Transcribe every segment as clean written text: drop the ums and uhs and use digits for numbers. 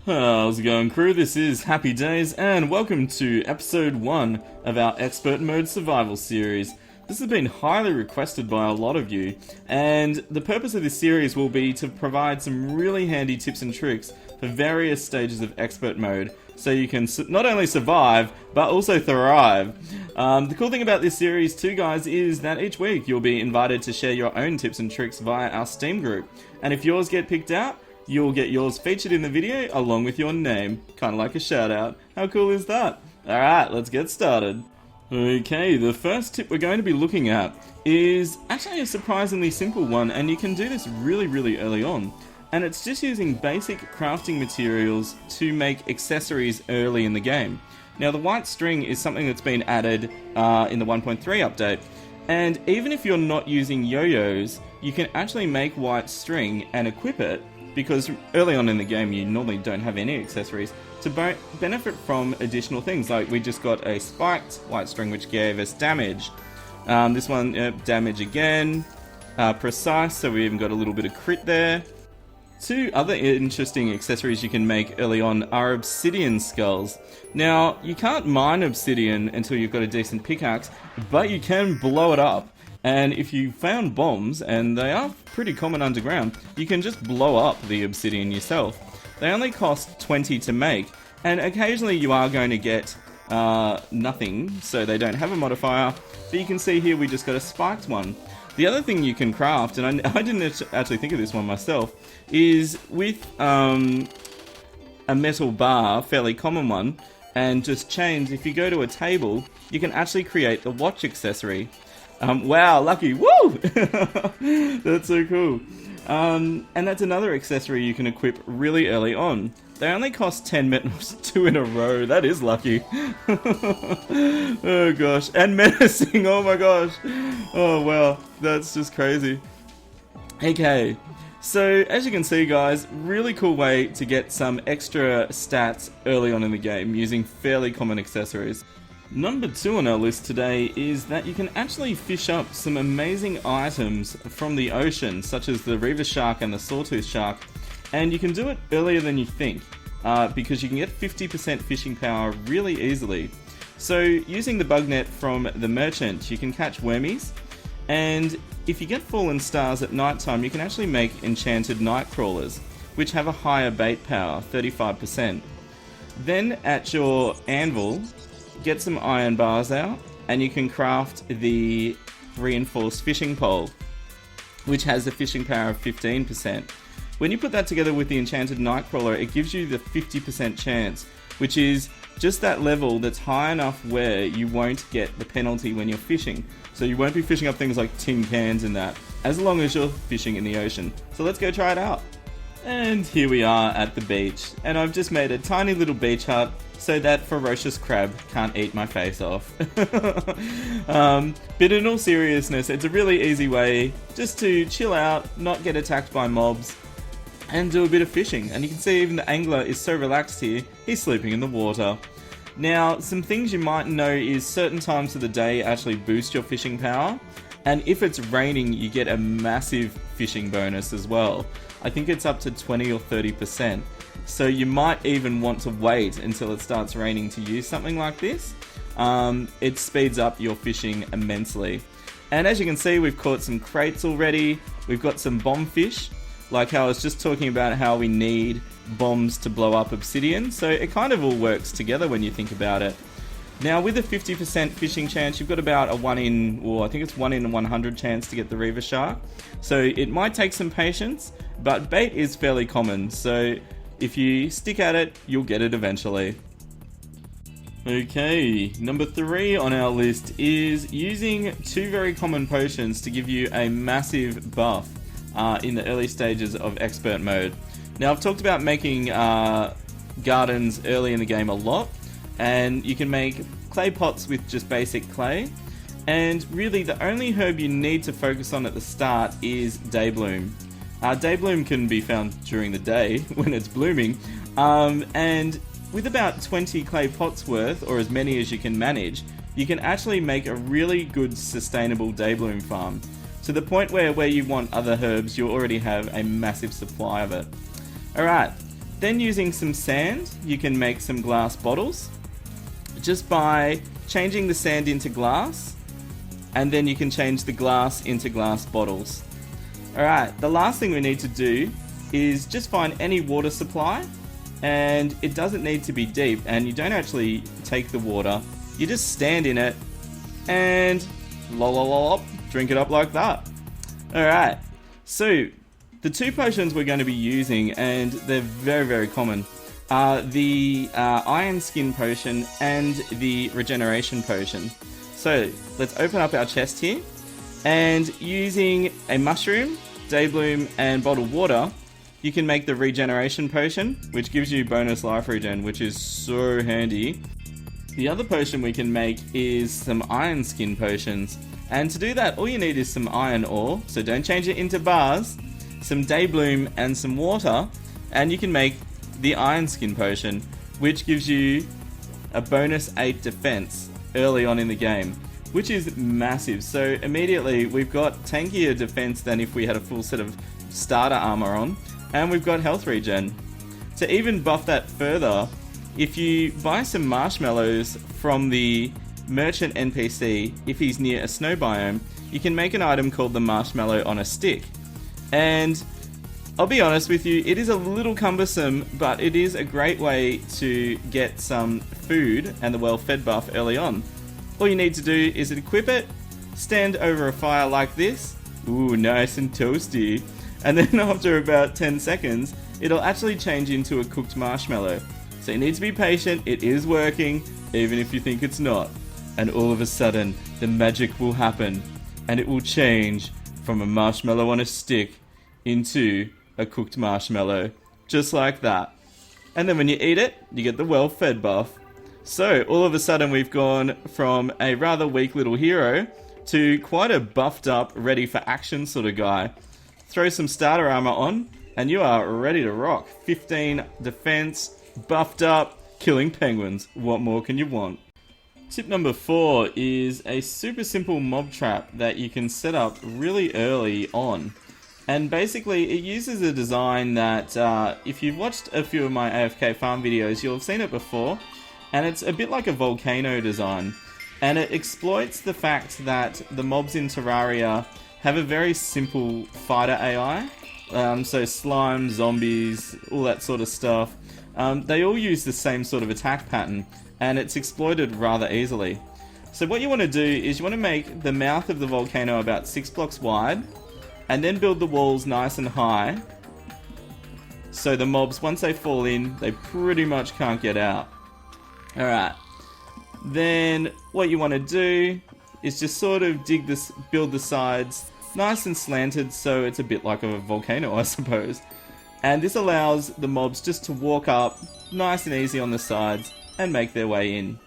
How's it going, crew? This is Happy Days, and welcome to episode 1 of our Expert Mode Survival series. This has been highly requested by a lot of you, and the purpose of this series will be to provide some really handy tips and tricks for various stages of Expert Mode, so you can not only survive, but also thrive. The cool thing about this series too, guys, is that each week you'll be invited to share your own tips and tricks via our Steam group, and if yours get picked out, you'll get yours featured in the video along with your name. Kind of like a shout out. How cool is that? Alright, let's get started. Okay, the first tip we're going to be looking at is actually a surprisingly simple one, and you can do this really early on. And it's just using basic crafting materials to make accessories early in the game. Now, the white string is something that's been added in the 1.3 update. And even if you're not using yo-yos, you can actually make white string and equip it, because early on in the game you normally don't have any accessories, to benefit from additional things. Like we just got a spiked white string which gave us damage. This one, damage again, precise, so we even got a little bit of crit there. Two other interesting accessories you can make early on are obsidian skulls. Now, you can't mine obsidian until you've got a decent pickaxe, but you can blow it up. And if you found bombs, and they are pretty common underground, you can just blow up the obsidian yourself. They only cost 20 to make, and occasionally you are going to get nothing, so they don't have a modifier, but you can see here we just got a spiked one. The other thing you can craft, and I didn't actually think of this one myself, is with a metal bar, fairly common one, and just chains. If you go to a table, you can actually create the watch accessory. Wow, lucky, woo! That's so cool. And that's another accessory you can equip really early on. They only cost 10 metals, 2 in a row. That is lucky. Oh gosh, and menacing, oh my gosh. Oh wow, that's just crazy. Okay, so as you can see, guys, really cool way to get some extra stats early on in the game using fairly common accessories. Number 2 on our list today is that you can actually fish up some amazing items from the ocean, such as the reaver shark and the sawtooth shark, and you can do it earlier than you think, because you can get 50% fishing power really easily. So using the bug net from the merchant, you can catch wormies, and if you get fallen stars at night time, you can actually make enchanted night crawlers, which have a higher bait power, 35%. Then at your anvil, get some iron bars out, and you can craft the reinforced fishing pole, which has a fishing power of 15%. When you put that together with the enchanted nightcrawler, it gives you the 50% chance, which is just that level that's high enough where you won't get the penalty when you're fishing. So you won't be fishing up things like tin cans and that, as long as you're fishing in the ocean. So let's go try it out. And here we are at the beach, and I've just made a tiny little beach hut so that ferocious crab can't eat my face off. But in all seriousness, it's a really easy way just to chill out, not get attacked by mobs, and do a bit of fishing. And you can see even the angler is so relaxed here, he's sleeping in the water. Now, some things you might know is certain times of the day actually boost your fishing power, and if it's raining, you get a massive fishing bonus as well. I think it's up to 20 or 30%. So you might even want to wait until it starts raining to use something like this. It speeds up your fishing immensely. And as you can see, we've caught some crates already. We've got some bomb fish, like how I was just talking about how we need bombs to blow up obsidian. So it kind of all works together when you think about it. Now, with a 50% fishing chance, you've got about a 1 in 100 chance to get the reaver shark. So it might take some patience, but bait is fairly common. So if you stick at it, you'll get it eventually. Okay, number 3 on our list is using 2 very common potions to give you a massive buff in the early stages of expert mode. Now, I've talked about making gardens early in the game a lot, and you can make clay pots with just basic clay, and really the only herb you need to focus on at the start is daybloom. Daybloom can be found during the day when it's blooming, and with about 20 clay pots worth, or as many as you can manage, you can actually make a really good sustainable daybloom farm, to the point where you want other herbs, you already have a massive supply of it. Alright, Then using some sand, you can make some glass bottles just by changing the sand into glass, and then you can change the glass into glass bottles. Alright, the last thing we need to do is just find any water supply, and it doesn't need to be deep, and you don't actually take the water, you just stand in it and drink it up like that. Alright, so the two potions we're going to be using, and they're very, very common, are the Iron Skin Potion and the Regeneration Potion. So let's open up our chest here, and using a mushroom, Daybloom, and bottled water, you can make the Regeneration Potion, which gives you bonus life regen, which is so handy. The other potion we can make is some Iron Skin Potions, and to do that all you need is some iron ore, so don't change it into bars, some Daybloom and some water, and you can make the Iron Skin Potion, which gives you a bonus 8 defense early on in the game, which is massive. So immediately we've got tankier defense than if we had a full set of starter armor on, and we've got health regen. To even buff that further, if you buy some marshmallows from the merchant NPC, if he's near a snow biome, you can make an item called the Marshmallow on a Stick. And I'll be honest with you, it is a little cumbersome, but it is a great way to get some food and the well-fed buff early on. All you need to do is equip it, stand over a fire like this, ooh, nice and toasty, and then after about 10 seconds, it'll actually change into a cooked marshmallow. So you need to be patient, it is working, even if you think it's not. And all of a sudden, the magic will happen, and it will change from a marshmallow on a stick into a cooked marshmallow, just like that. And then when you eat it, you get the well-fed buff. So all of a sudden we've gone from a rather weak little hero to quite a buffed up, ready for action sort of guy. Throw some starter armor on, and you are ready to rock. 15 defense, buffed up, killing penguins. What more can you want? Tip number 4 is a super simple mob trap that you can set up really early on. And basically it uses a design that if you've watched a few of my AFK farm videos, you'll have seen it before. And it's a bit like a volcano design. And it exploits the fact that the mobs in Terraria have a very simple fighter AI. So slime, zombies, all that sort of stuff. They all use the same sort of attack pattern, and it's exploited rather easily. So what you want to do is you want to make the mouth of the volcano about 6 blocks wide, and then build the walls nice and high, so the mobs, once they fall in, they pretty much can't get out. Alright, then what you want to do is just sort of build the sides nice and slanted, so it's a bit like a volcano, I suppose. And this allows the mobs just to walk up nice and easy on the sides and make their way in.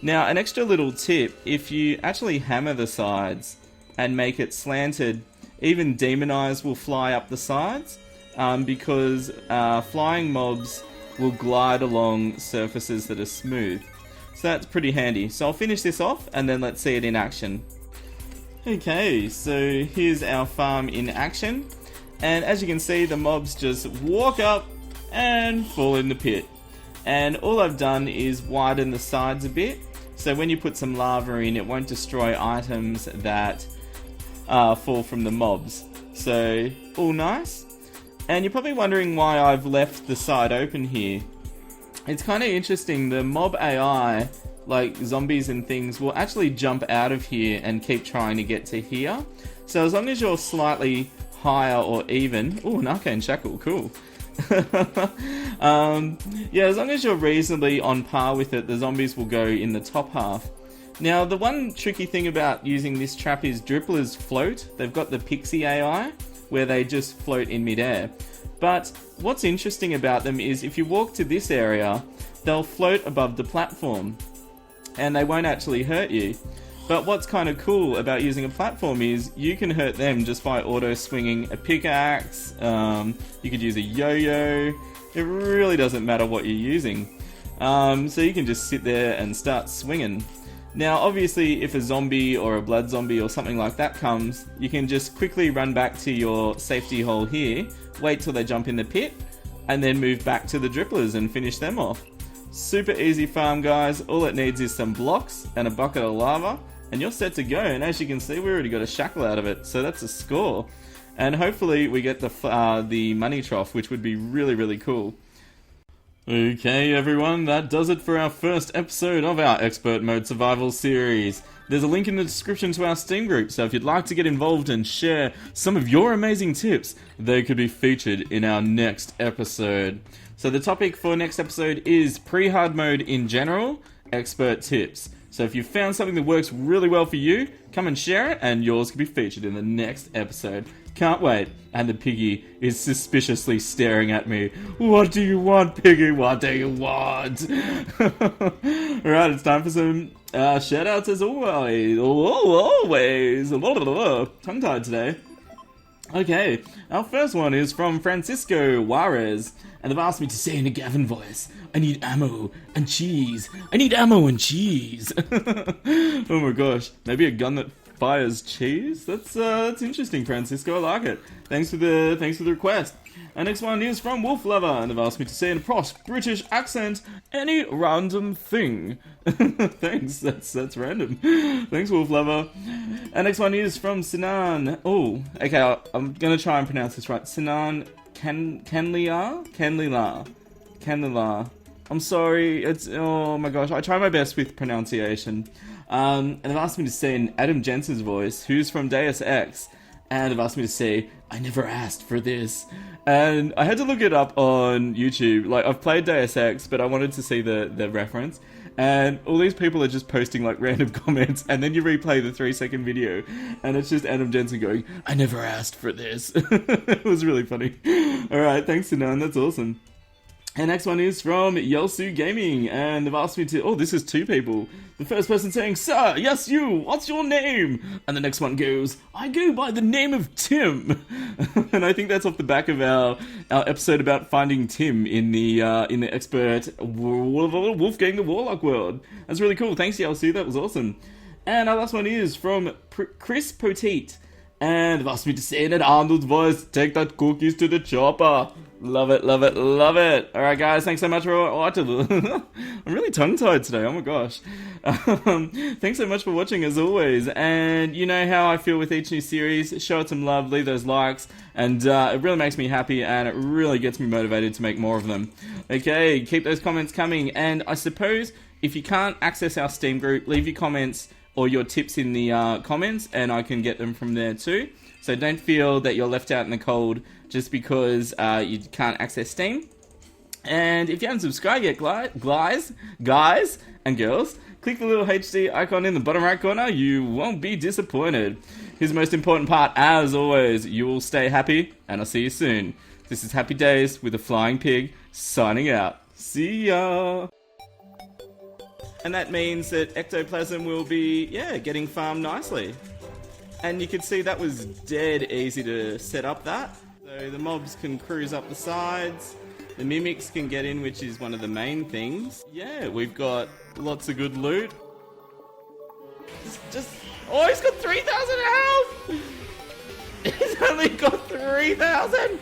Now, an extra little tip, if you actually hammer the sides and make it slanted, even demon eyes will fly up the sides, because flying mobs will glide along surfaces that are smooth. So that's pretty handy. So I'll finish this off and then let's see it in action. Okay, so here's our farm in action. And as you can see, the mobs just walk up and fall in the pit. And all I've done is widen the sides a bit, so when you put some lava in, it won't destroy items that fall from the mobs. So, all nice. And you're probably wondering why I've left the side open here. It's kind of interesting, the mob AI, like zombies and things, will actually jump out of here and keep trying to get to here. So as long as you're slightly higher or even... Ooh, an arcane shackle, cool. Yeah, as long as you're reasonably on par with it, the zombies will go in the top half. Now, the one tricky thing about using this trap is dripplers float. They've got the pixie AI, where they just float in midair. But what's interesting about them is if you walk to this area, they'll float above the platform, and they won't actually hurt you. But what's kind of cool about using a platform is you can hurt them just by auto-swinging a pickaxe, you could use a yo-yo, it really doesn't matter what you're using. So you can just sit there and start swinging. Now obviously if a zombie or a blood zombie or something like that comes, you can just quickly run back to your safety hole here, wait till they jump in the pit, and then move back to the dripplers and finish them off. Super easy farm, guys. All it needs is some blocks and a bucket of lava, and you're set to go. And as you can see, we already got a shackle out of it, so that's a score. And hopefully we get the money trough, which would be really, really cool. Okay, everyone, that does it for our first episode of our Expert Mode Survival series. There's a link in the description to our Steam group, so if you'd like to get involved and share some of your amazing tips, they could be featured in our next episode. So the topic for next episode is pre-hard mode in general, expert tips. So if you've found something that works really well for you, come and share it, and yours could be featured in the next episode. Can't wait. And the piggy is suspiciously staring at me. What do you want, piggy? What do you want? Alright, it's time for some shoutouts as always. Tongue-tied today. Okay, our first one is from Francisco Juarez, and they've asked me to say in a Gavin voice, I need ammo and cheese. I need ammo and cheese. Oh my gosh, maybe a gun that fires cheese? That's interesting, Francisco. I like it. Thanks for the request. Our next one is from Wolf Lover, and they've asked me to say in a posh British accent, any random thing. Thanks, that's random. Thanks, Wolf Lover. Our next one is from Sinan. Oh, okay, I'm gonna try and pronounce this right. Sinan Kenlilar. I'm sorry. It's, oh my gosh, I try my best with pronunciation. And they've asked me to say in Adam Jensen's voice, who's from Deus Ex, and they've asked me to say, I never asked for this. And I had to look it up on YouTube. Like, I've played Deus Ex, but I wanted to see the reference. And all these people are just posting, like, random comments, and then you replay the 3-second video, and it's just Adam Jensen going, I never asked for this. It was really funny. Alright, thanks, Sinan, that's awesome. And next one is from Yelsu Gaming, and they've asked me to... Oh, this is two people. The first person saying, Sir, yes you, what's your name? And the next one goes, I go by the name of Tim. And I think that's off the back of our episode about finding Tim in the Expert Wolfgang the Warlock world. That's really cool. Thanks, Yelsu, that was awesome. And our last one is from Chris Poteet, and they've asked me to say in an Arnold voice, take that cookies to the chopper. Love it, love it, love it. Alright guys, thanks so much for watching. I'm really tongue-tied today, oh my gosh. Thanks so much for watching as always. And you know how I feel with each new series. Show it some love, leave those likes. And it really makes me happy, and it really gets me motivated to make more of them. Okay, keep those comments coming. And I suppose if you can't access our Steam group, leave your comments or your tips in the comments, and I can get them from there too. So don't feel that you're left out in the cold just because you can't access Steam. And if you haven't subscribed yet, guys and girls, click the little HD icon in the bottom right corner. You won't be disappointed. Here's the most important part, as always, you will stay happy, and I'll see you soon. This is Happy Days with a Flying Pig, signing out. See ya! And that means that ectoplasm will be, getting farmed nicely. And you can see that was dead easy to set up that. So the mobs can cruise up the sides, the mimics can get in, which is one of the main things. Yeah, we've got lots of good loot. Oh, he's got 3,000 health! He's only got 3,000!